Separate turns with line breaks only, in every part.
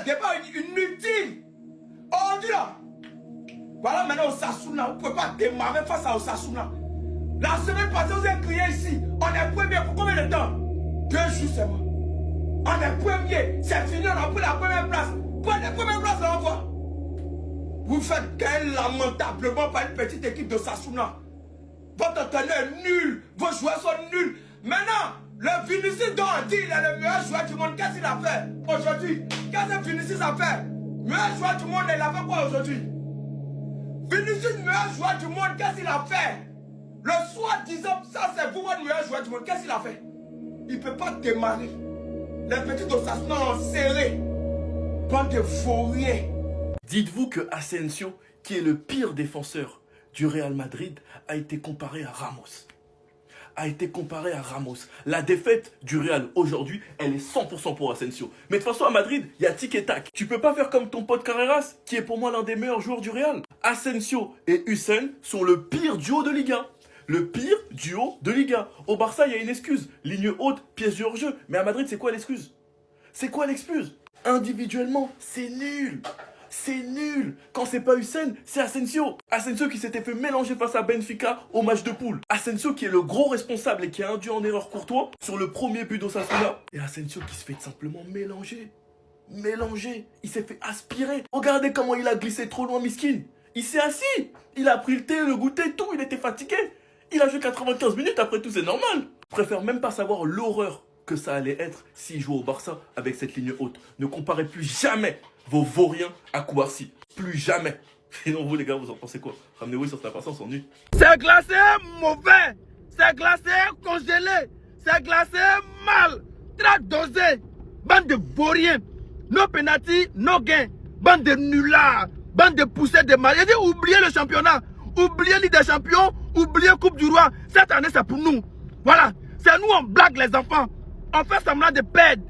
débat inutile. Aujourd'hui là, voilà maintenant Osasuna, vous ne pouvez pas démarrer face à Osasuna. La semaine passée, vous avez crié ici, on est premier pour combien de temps? 2 jours seulement. On est premier, c'est fini, on a pris la première place. Prenez la première place là, on voit. Vous faites gagner lamentablement par une petite équipe de Sasuna. Votre entraîneur est nul, vos joueurs sont nuls. Maintenant, le Vinicius dont on dit il est le meilleur joueur du monde, qu'est-ce qu'il a fait aujourd'hui? Qu'est-ce que Vinicius a fait? Meilleur joueur du monde, il a fait quoi aujourd'hui? Vinicius, meilleur joueur du monde, qu'est-ce qu'il a fait? Le soi-disant, ça c'est vous votre meilleur joueur du monde, qu'est-ce qu'il a fait? Il ne peut pas démarrer. Les petits d'Osasuna ont serré. Bande de vauriens.
Dites-vous que Asensio, qui est le pire défenseur du Real Madrid, a été comparé à Ramos. La défaite du Real aujourd'hui, elle est 100% pour Asensio. Mais de toute façon, à Madrid, il y a tic et tac. Tu peux pas faire comme ton pote Carreras, qui est pour moi l'un des meilleurs joueurs du Real. Asensio et Hussein sont le pire duo de Liga. Le pire duo de Liga. Au Barça, il y a une excuse. Ligne haute, pièce du hors-jeu. Mais à Madrid, c'est quoi l'excuse? Individuellement, c'est nul. C'est nul. Quand c'est pas Hussein, c'est Asensio. Asensio qui s'était fait mélanger face à Benfica au match de poule. Asensio qui est le gros responsable et qui a induit en erreur Courtois sur le premier but d'Osasuna. Et Asensio qui se fait simplement mélanger. Il s'est fait aspirer. Regardez comment il a glissé trop loin, Miskin. Il s'est assis. Il a pris le thé, le goûter, tout. Il était fatigué. Il a joué 95 minutes, après tout, c'est normal. Je préfère même pas savoir l'horreur que ça allait être s'il jouait au Barça avec cette ligne haute. Ne comparez plus jamais vos vauriens à Kouassi. Plus jamais. Sinon, vous, les gars, vous en pensez quoi? Ramenez-vous sur ta patience, on s'ennuie.
C'est glacé mauvais. C'est glacé congelé. C'est glacé mal. Très dosé. Bande de vauriens. No penalty, no gain. Bande de nullards. Bande de poussées de mal. Il dit oubliez le championnat. Oubliez Ligue des Champions. Oubliez Coupe du Roi. Cette année, c'est pour nous. Voilà. C'est nous, on blague les enfants. On fait semblant de perdre.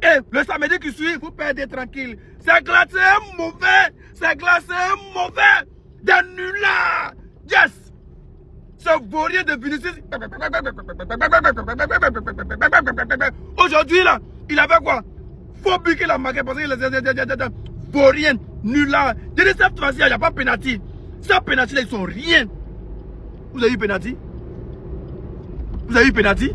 Et le samedi qui suit, vous perdez tranquille. C'est glacé mauvais. C'est glacé mauvais. Des nullards. Yes. Ce vaurien de Vinicius. Aujourd'hui, là, il avait quoi? Faut but qu'il a marqué parce qu'il est vaurien, nullards. Je dis cette fois-ci, il n'y a pas de pénalty. Ces pénalty-là, ils sont rien. Vous avez eu pénalty? Vous avez eu pénalty?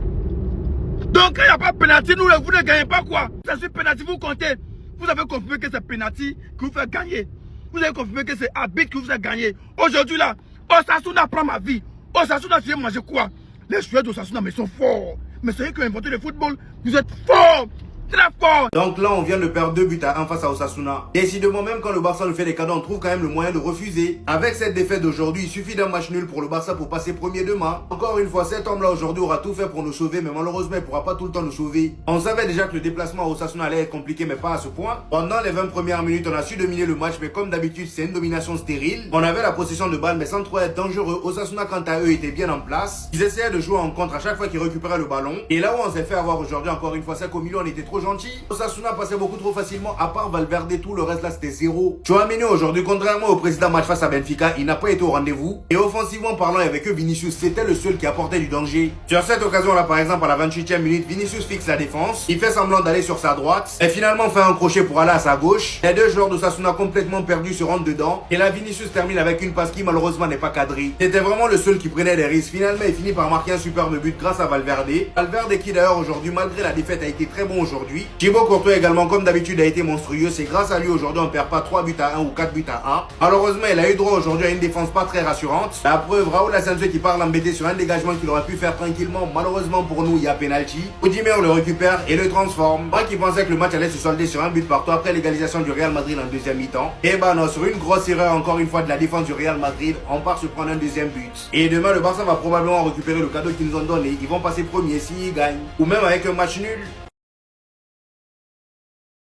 Donc, quand il n'y a pas de pénalty, vous ne gagnez pas quoi? C'est sur pénalty, vous comptez. Vous avez confirmé que c'est pénalty qui vous fait gagner. Vous avez confirmé que c'est arbitre qui vous fait gagner. Aujourd'hui, là, Osasuna prend ma vie. Osasuna, tu viens manger quoi? Les joueurs d'Osasuna, mais ils sont forts. Mais c'est eux qui ont inventé le football. Vous êtes forts. Très fort.
Donc là, on vient de perdre 2 buts à 1 face à Osasuna. Décidément, même quand le Barça nous fait des cadeaux, on trouve quand même le moyen de refuser. Avec cette défaite d'aujourd'hui, il suffit d'un match nul pour le Barça pour passer premier demain. Encore une fois, cet homme-là aujourd'hui aura tout fait pour nous sauver, mais malheureusement, il ne pourra pas tout le temps nous sauver. On savait déjà que le déplacement à Osasuna allait être compliqué, mais pas à ce point. Pendant les 20 premières minutes, on a su dominer le match, mais comme d'habitude, c'est une domination stérile. On avait la possession de balle, mais sans trop être dangereux. Osasuna, quant à eux, était bien en place. Ils essayaient de jouer en contre à chaque fois qu'ils récupéraient le ballon. Et là où on s'est fait avoir aujourd'hui, encore une fois, c'est qu'au milieu, on était trop gentil. Osasuna passait beaucoup trop facilement, à part Valverde, tout le reste là c'était zéro. Tchouaméni aujourd'hui, contrairement au précédent match face à Benfica, il n'a pas été au rendez-vous. Et offensivement parlant, il n'y avait que Vinicius, c'était le seul qui apportait du danger. Sur cette occasion là, par exemple, à la 28e minute, Vinicius fixe la défense, il fait semblant d'aller sur sa droite, et finalement fait un crochet pour aller à sa gauche. Les deux joueurs d'Osasuna complètement perdus se rendent dedans, et là Vinicius termine avec une passe qui malheureusement n'est pas cadrée. C'était vraiment le seul qui prenait des risques. Finalement, il finit par marquer un superbe but grâce à Valverde. Valverde qui d'ailleurs aujourd'hui, malgré la défaite, a été très bon aujourd'hui. Thibaut Courtois également, comme d'habitude, a été monstrueux. C'est grâce à lui aujourd'hui on perd pas 3 buts à 1 ou 4 buts à 1. Malheureusement, il a eu droit aujourd'hui à une défense pas très rassurante. La preuve, Raúl Asensio qui part l'embêter sur un dégagement qu'il aurait pu faire tranquillement. Malheureusement pour nous, il y a penalty. Oudimir le récupère et le transforme. Moi qui pensais que le match allait se solder sur un but partout après l'égalisation du Real Madrid en deuxième mi-temps. Et bah non, sur une grosse erreur encore une fois de la défense du Real Madrid, on part se prendre un deuxième but. Et demain, le Barça va probablement récupérer le cadeau qu'ils nous ont donné. Ils vont passer premier s'ils gagnent. Ou même avec un match nul.